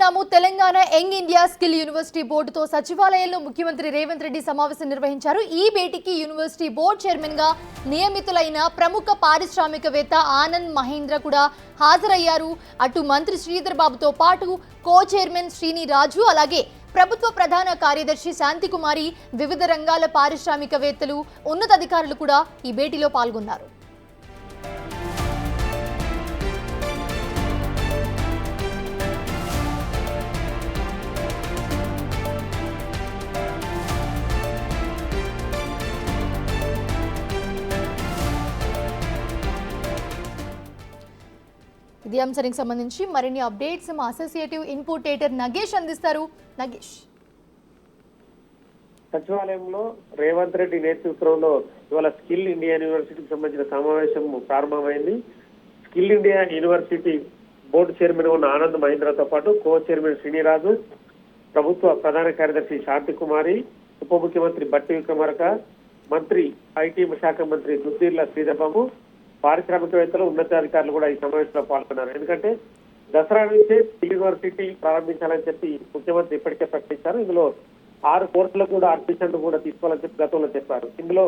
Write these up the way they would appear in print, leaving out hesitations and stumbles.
చూస్తున్నాము. Telangana young India skill university బోర్డుతో సచివాలయంలో ముఖ్యమంత్రి రేవంత్ రెడ్డి సమావేశం నిర్వహించారు. ఈ భేటీకి యూనివర్సిటీ బోర్డు చైర్మన్ గా నియమితులైన ప్రముఖ పారిశ్రామికవేత్త ఆనంద్ మహీంద్ర కూడా హాజరయ్యారు. అటు మంత్రి శ్రీధర్ బాబుతో పాటు కో చైర్మన్ శ్రీని రాజు, అలాగే ప్రభుత్వ ప్రధాన కార్యదర్శి శాంతికుమారి, వివిధ రంగాల పారిశ్రామికవేత్తలు, ఉన్నతాధికారులు కూడా ఈ భేటీలో పాల్గొన్నారు. ఇది అంశానికి సంబంధించి మరిన్ని అప్డేట్స్ మా అసోసియేటివ్ ఇన్పుటేటర్ నగేష్ అందిస్తారు. నగేష్, సచివాలయంలో రేవంత్ రెడ్డి నేతృత్వంలో ఇవాళ స్కిల్ ఇండియా యూనివర్సిటీకి సంబంధించిన సమావేశం ప్రారంభమైంది. Skill India university board chairman ఉన్న ఆనంద్ మహీంద్రతో పాటు కో చైర్మన్ శ్రీనిరాజు, ప్రభుత్వ ప్రధాన కార్యదర్శి శాంతికుమారి, ఉప ముఖ్యమంత్రి బట్టి విక్రమార్క, మంత్రి ఐటీ శాఖ మంత్రి దుద్దిళ్ల శ్రీధర్ బాబు, పారిశ్రామికవేత్తలు, ఉన్నతాధికారులు కూడా ఈ సమావేశంలో పాల్గొన్నారు. ఎందుకంటే దసరా నుంచే యూనివర్సిటీ ప్రారంభించాలని చెప్పి ముఖ్యమంత్రి ఇప్పటికే ప్రకటించారు. ఇందులో 6 కోర్సులకు కూడా అడ్మిషన్లు కూడా తీసుకోవాలని చెప్పి గతంలో చెప్పారు. ఇందులో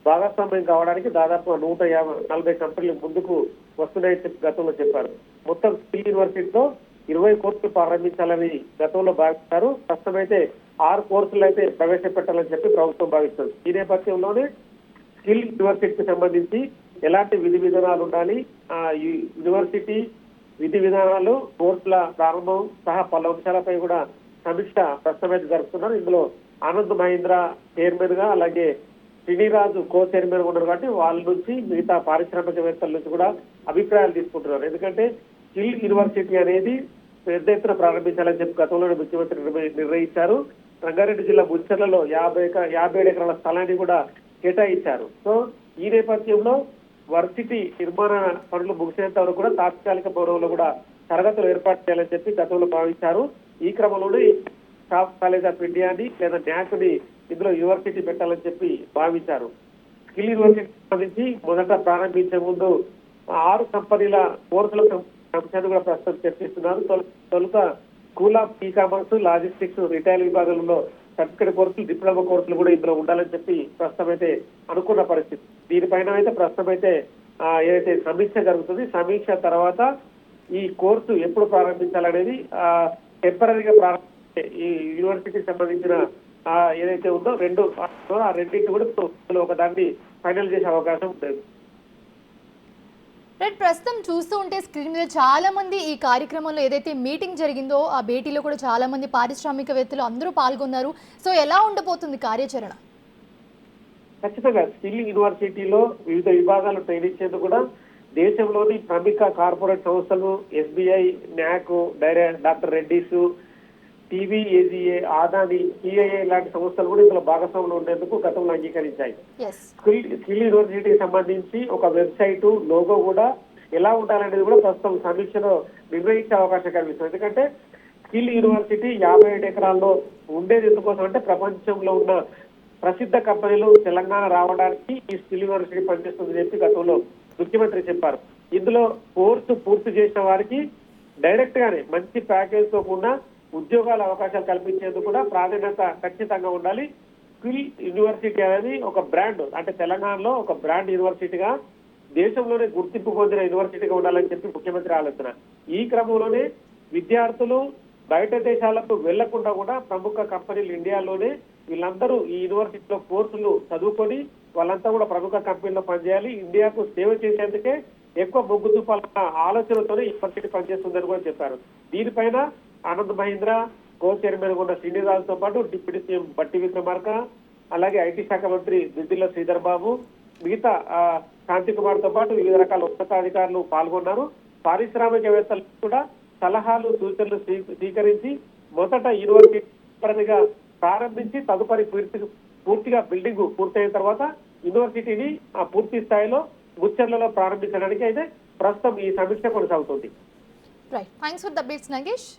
భాగస్వామ్యం కావడానికి దాదాపు 140 కంపెనీలు ముందుకు వస్తున్నాయని చెప్పి గతంలో చెప్పారు. మొత్తం స్కిల్ యూనివర్సిటీతో 20 కోర్సులు ప్రారంభించాలని గతంలో భావిస్తారు. ప్రస్తుతం అయితే 6 కోర్సులు అయితే ప్రవేశపెట్టాలని చెప్పి ప్రభుత్వం భావిస్తుంది. ఈ నేపథ్యంలోనే స్కిల్ యూనివర్సిటీకి సంబంధించి ఎలాంటి విధి విధానాలు ఉండాలి, యూనివర్సిటీ విధి విధానాలు, కోర్సుల ప్రారంభం సహా పలు అంశాలపై కూడా సమీక్ష ప్రస్తుతం అయితే జరుపుతున్నారు. ఇందులో ఆనంద్ మహీంద్ర చైర్మన్ గా, అలాగే శ్రీనిరాజు కో చైర్మన్ ఉన్నారు కాబట్టి వాళ్ళ నుంచి మిగతా పారిశ్రామికవేత్తల నుంచి కూడా అభిప్రాయాలు తీసుకుంటున్నారు. ఎందుకంటే స్కిల్ యూనివర్సిటీ అనేది పెద్ద ఎత్తున ప్రారంభించాలని చెప్పి గతంలోనే ముఖ్యమంత్రి నిర్ణయించారు. రంగారెడ్డి జిల్లా ముచ్చర్లలో 57 ఎకరాల స్థలాన్ని కూడా కేటాయించారు. సో ఈ నేపథ్యంలో వర్సిటీ నిర్మాణ పనులు ముగిసేంత వరకు కూడా తాత్కాలిక భవనంలో కూడా తరగతులు ఏర్పాటు చేయాలని చెప్పి గతంలో భావించారు. ఈ క్రమంలోనే స్టాఫ్ కాలేజ్ ఆఫ్ ఇండియాని లేదా న్యాక్ని ఇందులో యూనివర్సిటీ పెట్టాలని చెప్పి భావించారు. స్కిల్ యూనివర్సిటీ సంబంధించి మొదట ప్రారంభించే ముందు 6 కంపెనీల కోర్సుల అంశాన్ని కూడా ప్రస్తుతం చర్చిస్తున్నారు. తొలుత school of e commerce, logistics, retail విభాగంలో సర్టిఫికేట్ కోర్సులు, డిప్లొమా కోర్సులు కూడా ఇందులో ఉండాలని చెప్పి ప్రస్తుతం అయితే అనుకున్న పరిస్థితి. దీనిపైన అయితే ప్రస్తుతం అయితే ఏదైతే సమీక్ష జరుగుతుంది, సమీక్ష తర్వాత ఈ కోర్సు ఎప్పుడు ప్రారంభించాలనేది టెంపరీగా ప్రారంభించే ఈ యూనివర్సిటీకి సంబంధించిన ఏదైతే ఉందో ఆ రెండింటి కూడా ఒక దాన్ని ఫైనల్ చేసే అవకాశం ఉంటుంది. ప్రస్తుతం చూస్తూ ఉంటే స్క్రీన్ మీద చాలా మంది ఈ కార్యక్రమంలో ఏదైతే మీటింగ్ జరిగిందో ఆ భేటీలో కూడా చాలా మంది పారిశ్రామికవేత్తలు అందరూ పాల్గొన్నారు. సో ఎలా ఉండబోతుంది కార్యాచరణ? ఖచ్చితంగా స్కిల్ యూనివర్సిటీలో వివిధ విభాగాలు ట్రైనింగ్ చేందుకు కూడా దేశంలోని ప్రముఖ కార్పొరేట్ సంస్థలు ఎస్బీఐ, న్యాక్, డాక్టర్ రెడ్డిస్, టీవీఏజీఏ, ఆదాని, టీఐఏ లాంటి సంస్థలు కూడా ఇందులో భాగస్వాములు ఉండేందుకు గతంలో అంగీకరించాయి. స్కిల్ యూనివర్సిటీకి సంబంధించి ఒక వెబ్సైట్, లోగో కూడా ఎలా ఉండాలనేది కూడా ప్రస్తుతం సమీక్షలో నిర్ణయించే అవకాశం కనిపిస్తుంది. ఎందుకంటే స్కిల్ యూనివర్సిటీ 57 ఎకరాల్లో ఉండేది ఎందుకోసం అంటే ప్రపంచంలో ఉన్న ప్రసిద్ధ కంపెనీలు తెలంగాణ రావడానికి ఈ స్కిల్ యూనివర్సిటీ పనిచేస్తుందని చెప్పి గతంలో ముఖ్యమంత్రి చెప్పారు. ఇందులో కోర్సు పూర్తి చేసిన వారికి డైరెక్ట్ గానే మంచి ప్యాకేజ్ తో కూడా ఉద్యోగాల అవకాశాలు కల్పించేందుకు కూడా ప్రాధాన్యత ఖచ్చితంగా ఉండాలి. స్కిల్ యూనివర్సిటీ అనేది ఒక బ్రాండ్, అంటే తెలంగాణలో ఒక బ్రాండ్ యూనివర్సిటీగా, దేశంలోనే గుర్తింపు పొందిన యూనివర్సిటీగా ఉండాలని చెప్పి ముఖ్యమంత్రి ఆలోచన. ఈ క్రమంలోనే విద్యార్థులు బయట దేశాలకు వెళ్లకుండా కూడా ప్రముఖ కంపెనీలు ఇండియాలోనే వీళ్ళందరూ ఈ యూనివర్సిటీలో కోర్సులు చదువుకొని వాళ్ళంతా కూడా ప్రముఖ కంపెనీలో పనిచేయాలి, ఇండియాకు సేవ చేసేందుకే ఎక్కువ మొగ్గు చూపాలన్న ఆలోచనతోనే యూనివర్సిటీ పనిచేస్తుందని కూడా చెప్పారు. దీనిపైన ఆనంద్ మహీంద్ర కో చైర్మన్ ఉన్న శ్రీనిరాజుతో పాటు డిప్యూటీ సీఎం బట్టి విక్రమార్క, అలాగే ఐటీ శాఖ మంత్రి దుద్దిళ్ల శ్రీధర్ బాబు, మిగతా శాంతికుమార్తో పాటు వివిధ రకాల ఉన్నతాధికారులు పాల్గొన్నారు. పారిశ్రామికవేత్తలు కూడా సలహాలు, సూచనలు స్వీకరించి మొదట యూనివర్సిటీగా ప్రారంభించి తదుపరి పూర్తిగా బిల్డింగ్ పూర్తయిన తర్వాత యూనివర్సిటీని పూర్తి స్థాయిలో ముచ్చర్లలో ప్రారంభించడానికి అయితే ప్రస్తుతం ఈ సమీక్ష కొనసాగుతుంది. Right, thanks for the updates Nagesh.